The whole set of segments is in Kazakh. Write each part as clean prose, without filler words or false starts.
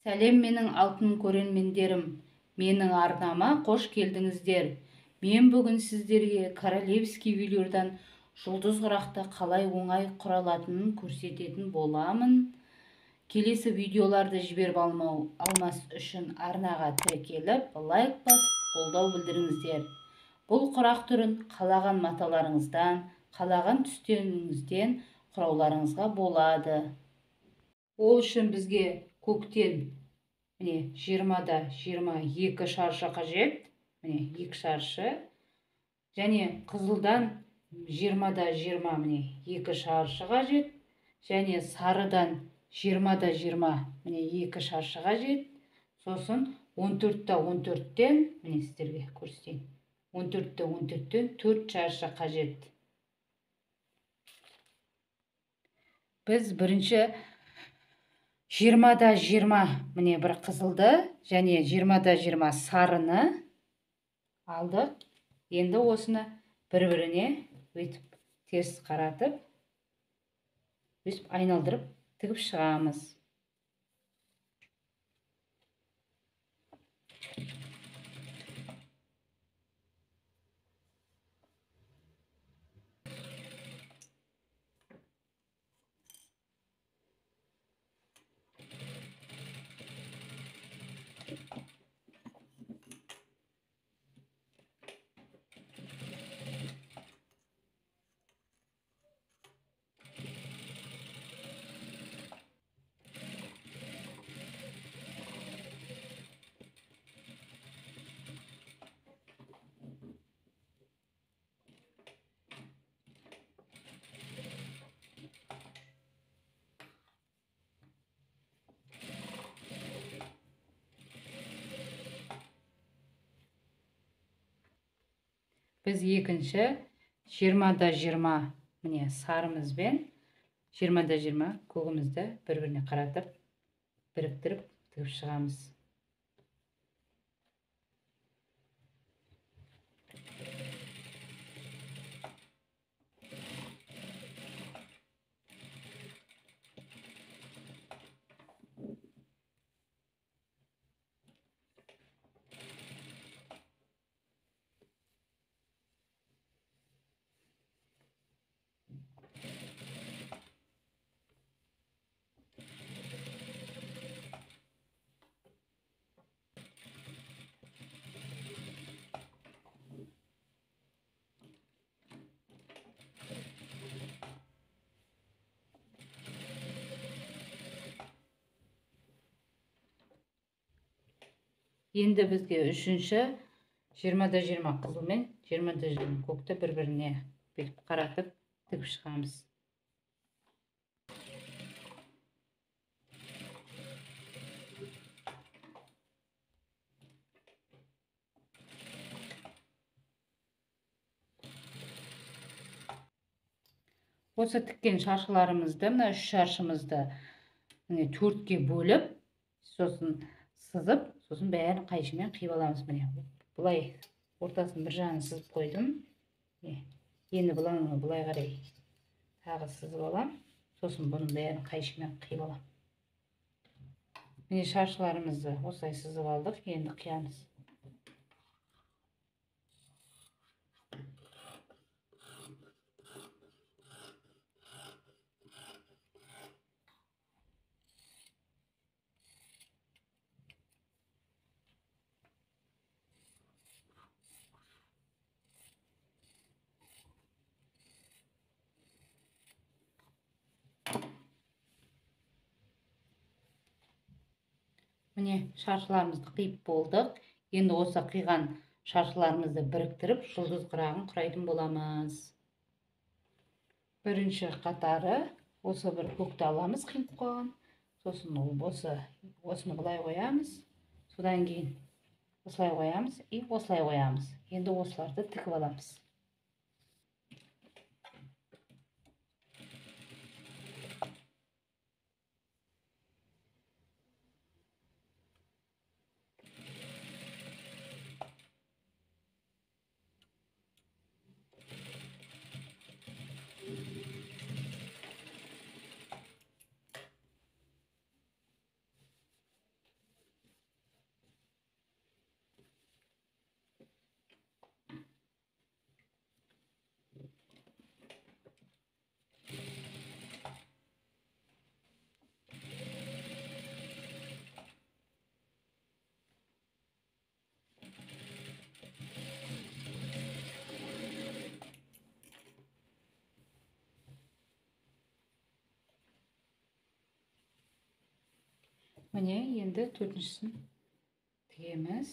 Сәлем менің алтын көрермендерім, менің арнама қош келдіңіздер. Мен бүгін сіздерге королевский үйлерден жұлдыз құрақты қалай оңай құралатынын көрсететін боламын. Келесі видеоларды жіберіп алмас үшін арнаға тіркеліп, лайк басып, қолдау білдіріңіздер. Бұл құрақ түрін қалаған маталарыңыздан, қалаған түстеріңізден құрауларыңызға болады. Ол үшін бізге көктен 20-да 22 шаршы қажет. 2 шаршы. Және қызылдан 20-да 20 2 шаршы қажет. Және сарыдан 20-да 20 2 шаршы қажет. Сосын 14-та 14-тен, сіздерге көрсетейін. 14-та 14-тен 4 шаршы қажет. Біз бірінші 20-да 20 бір қызылды және 20-да 20 сарыны алдық. Енді осыны бір-біріне өйтіп теріс қаратып, өйтіп айналдырып тігіп шығамыз. Біз екінші 20-да 20 сарымызбен 20-да 20 көгімізді бір-біріне қаратып, біріктіріп тігіп шығамыз. Енді бізге үшінші 20-да 20 қызыл мен 20-да 20 көкті бір-біріне қаратып тігіп шығамыз. Осы тіккен шаршыларымызды, мына 3 шаршымызды 4-ке бөліп, сосын сызып, сосын бәрін қайшымен қиып аламыз. Бұлай ортасын бір жағын сызып қойдым. Енді бұлай қарай тағы сызып алам. Сосын бұның бәрін қайшымен қиып алам. Шаршыларымызды осылай сызып алдық. Енді қиямыз. Шаршыларымызды қиып болдық. Енді осы қиған шаршыларымызды біріктіріп, жұлдыз құрағын құрайтын боламыз. Бірінші қатары осы бір көкті аламыз, қиып қойған. Сосын осыны бұлай қоямыз. Содан кейін осылай қоямыз и осылай қоямыз. Енді осыларды тігіп аламыз. Mine endi to'rtinchisin tigamiz.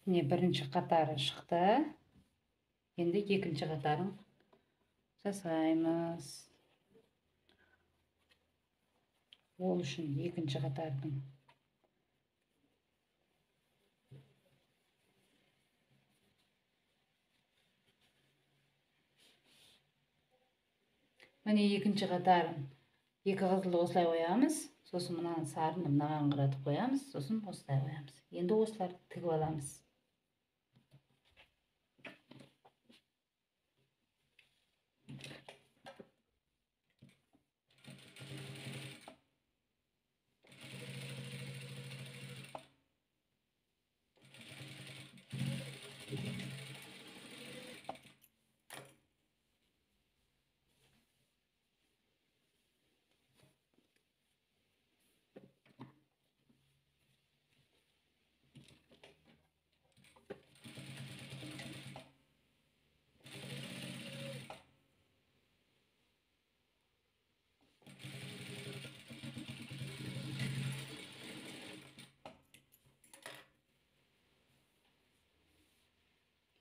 Mine birinchi qatari chiqdi. Endi ikkinchi qatarini жасаймыз. Ол үшін екінші қатардың міне екінші қатарын екі қызылды осылай қоямыз, сосын мынаны сарыны мынаған қаратып қоямыз, сосын осылай қоямыз. Енді осыларды тігіп аламыз.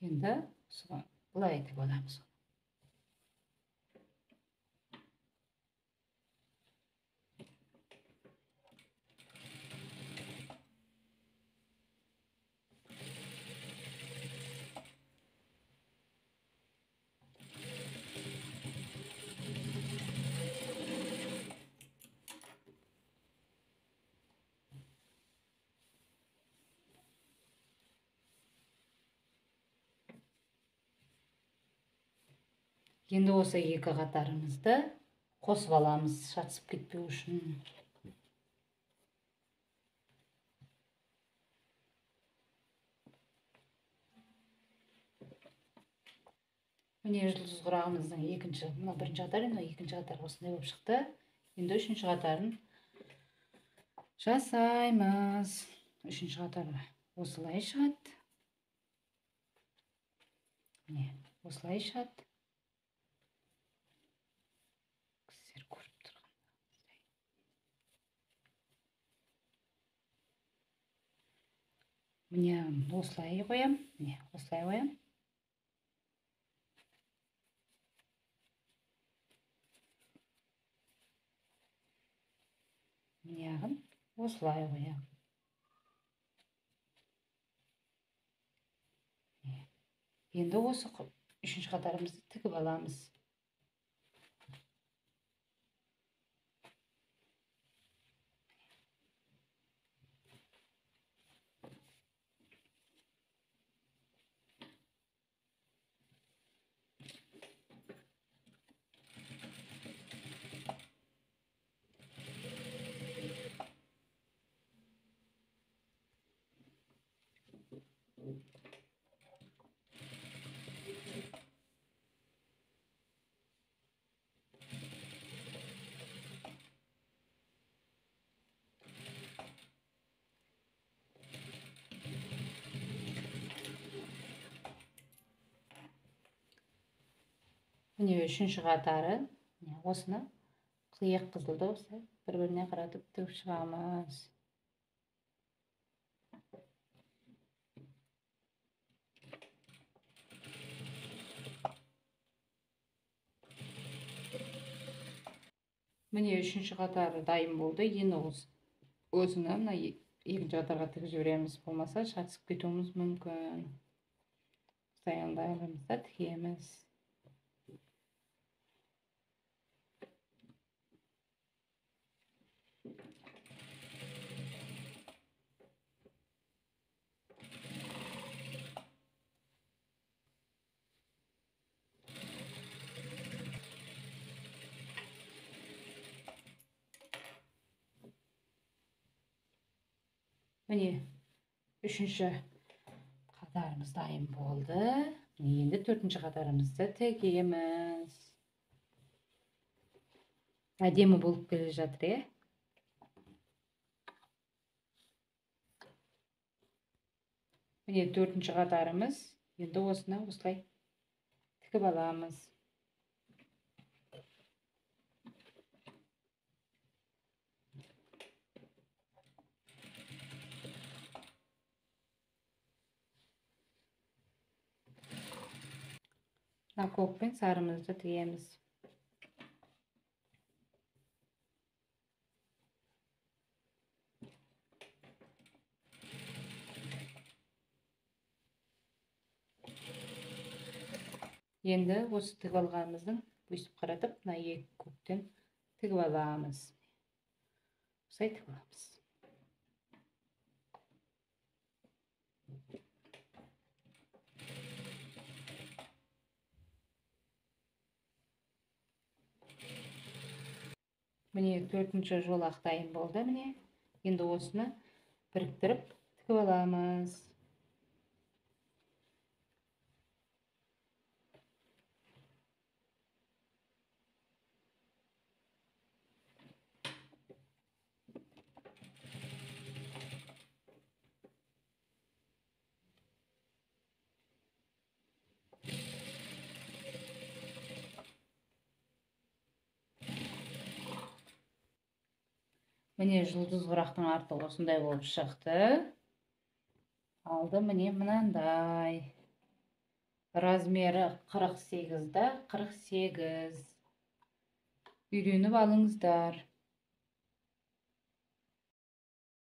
Енді былай етіп аламыз. Енді осы екі қатарымызды қосып аламыз, шатысып кетпеу үшін. Міне жұлдыз құрағымыздың екінші, мына бірінші қатар, мына екінші қатар осындай болып шықты. Енді үшінші қатарын жасаймыз. Үшінші қатар осылай шығады. Міне осылай шығады. Міне осылай қоям, міне осылай қоям. Міне осылай қоям. Енді осы үшінші қатарымызды тігіп аламыз. Міне үшінші қатары, осыны қиық қызылды осы бір-біріне қаратып тігіп шығамыз. Міне үшінші қатары дайын болды. Енді осыны мына екінші қатарға тігіп жібереміз, болмаса шатысып кетуіміз мүмкін. Саянларымызда тігеміз. Міне үшінші қатарымыз дайын болды. Енді төртінші қатарымызды тігеміз. Әдемі болып келе жатыр, Міне төртінші қатарымыз. Енді осыны осылай тігіп аламыз. Көк пен сарымызды тігеміз. Енді осы тігіп алғанымыздың өстіп қаратып, мына екі көктен тігіп аламыз. Осылай тігіп аламыз. Міне төртінші жолақ дайын болды. Міне енді осыны біріктіріп тігіп аламыз. Міне жұлдыз құрақтың арты осындай болып шықты. Алды міне мынандай. Размері 48-да 48. Үйреніп алыңыздар.